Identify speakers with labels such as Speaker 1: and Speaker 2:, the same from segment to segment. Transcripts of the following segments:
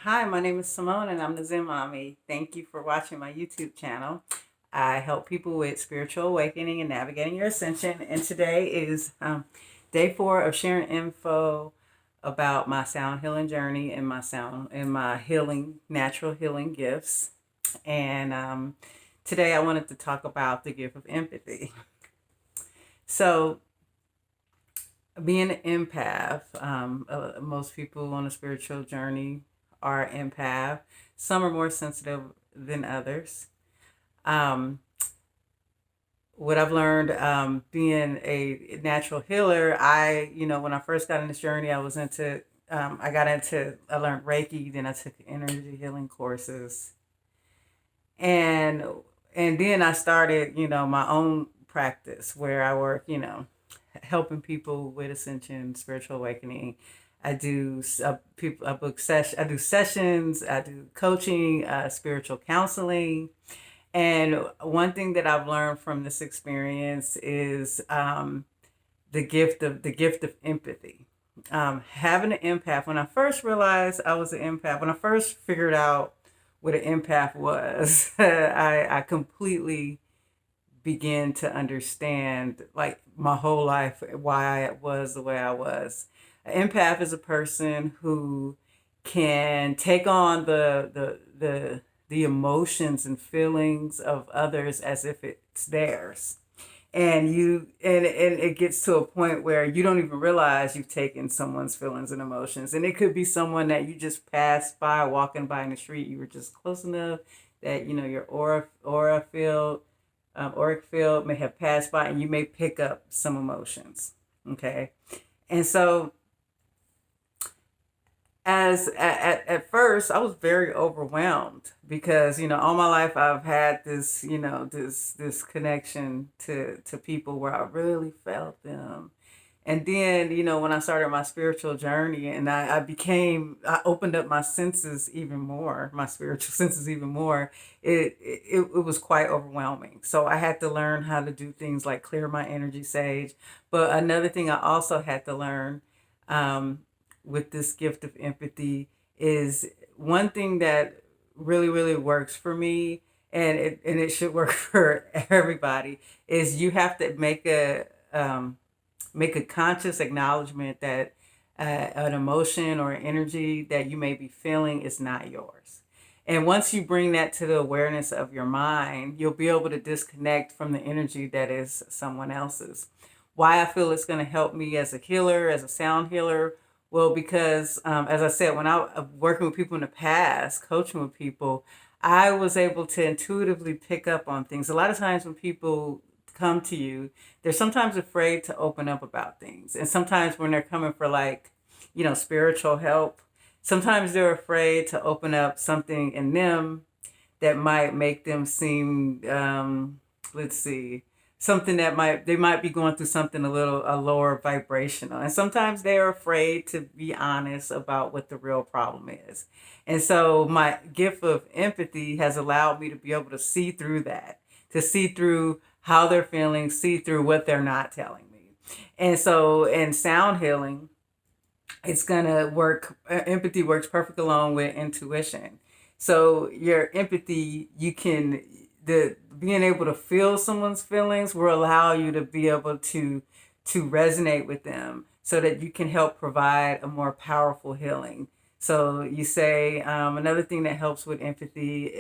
Speaker 1: Hi, my name is Simone and I'm the Zen Mommy. Thank you for watching my YouTube channel. I help people with spiritual awakening and navigating your ascension. And today is day 4 of sharing info about my sound healing journey and my healing, natural healing gifts. And today I wanted to talk about the gift of empathy. So, being an empath, most people on a spiritual journey are empath. Some are more sensitive than others. Um, what I've learned being a natural healer, when I first got in this journey, I learned Reiki, then I took energy healing courses, and and then I started, my own practice where I work, helping people with ascension, spiritual awakening. I do sessions, I do coaching, spiritual counseling, and one thing that I've learned from this experience is the gift of empathy. Having an empath. When I first realized I was an empath, when I first figured out what an empath was, I completely began to understand, like, my whole life, why I was the way I was. An empath is a person who can take on the emotions and feelings of others as if it's theirs. And it gets to a point where you don't even realize you've taken someone's feelings and emotions, and it could be someone that you just passed by walking by in the street. You were just close enough that your auric field may have passed by, and you may pick up some emotions. Okay. And so, at first, I was very overwhelmed because all my life I've had this this connection to people where I really felt them. And then, when I started my spiritual journey, and I opened up my senses even more, my spiritual senses even more, it was quite overwhelming. So I had to learn how to do things like clear my energy sage. But another thing I also had to learn, um, with this gift of empathy, is one thing that really, really works for me, and it should work for everybody, is you have to make a conscious acknowledgement that an emotion or energy that you may be feeling is not yours. And once you bring that to the awareness of your mind, you'll be able to disconnect from the energy that is someone else's. Why I feel it's going to help me as a healer, as a sound healer? Well, because as I said, when working with people in the past, coaching with people, I was able to intuitively pick up on things. A lot of times when people come to you, they're sometimes afraid to open up about things. And sometimes when they're coming for, like, spiritual help, sometimes they're afraid to open up something in them that might make them seem, let's see, something that they might be going through something a lower vibrational. And sometimes they're afraid to be honest about what the real problem is. And so my gift of empathy has allowed me to be able to see through that, to see through how they're feeling, see through what they're not telling me. And so in sound healing, it's gonna work. Empathy works perfect along with intuition. So your empathy, you can the being able to feel someone's feelings will allow you to be able to resonate with them, so that you can help provide a more powerful healing. So you say, another thing that helps with empathy.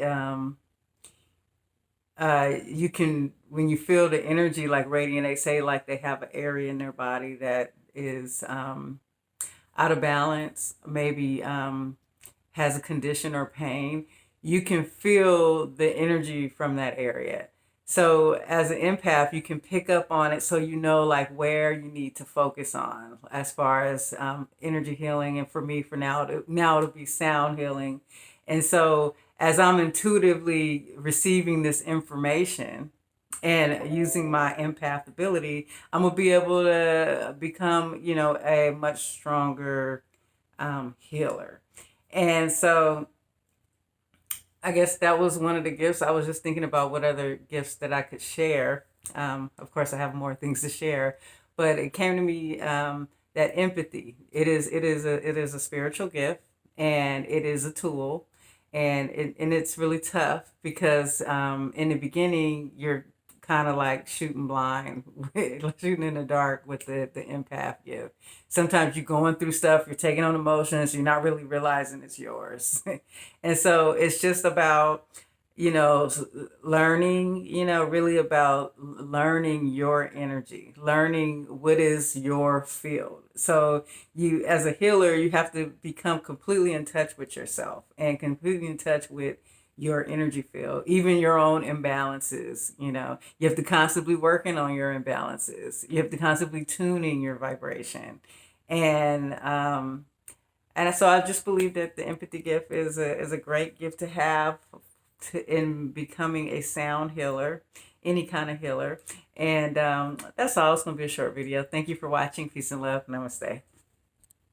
Speaker 1: You can, when you feel the energy like radiant, they say, like, they have an area in their body that is out of balance, maybe has a condition or pain, you can feel the energy from that area. So as an empath, you can pick up on it, so like where you need to focus on as far as energy healing. And for me, for now it'll be sound healing. And so as I'm intuitively receiving this information and using my empath ability, I'm gonna be able to become, a much stronger healer. And so I guess that was one of the gifts. I was just thinking about what other gifts that I could share. Of course, I have more things to share, but it came to me that empathy. It is a spiritual gift, and it is a tool, and it's really tough because in the beginning you're kind of like shooting blind, shooting in the dark with the empath gift. Sometimes you're going through stuff, you're taking on emotions, you're not really realizing it's yours. And so it's just about, you know, learning, you know, really about learning your energy, learning what is your field. So you, as a healer, you have to become completely in touch with yourself and completely in touch with your energy field, even your own imbalances. You know, you have to constantly working on your imbalances. You have to constantly tuning your vibration. And and so I just believe that the empathy gift is a great gift to have in becoming a sound healer, any kind of healer. And that's all. It's going to be a short video. Thank you for watching. Peace and love. Namaste.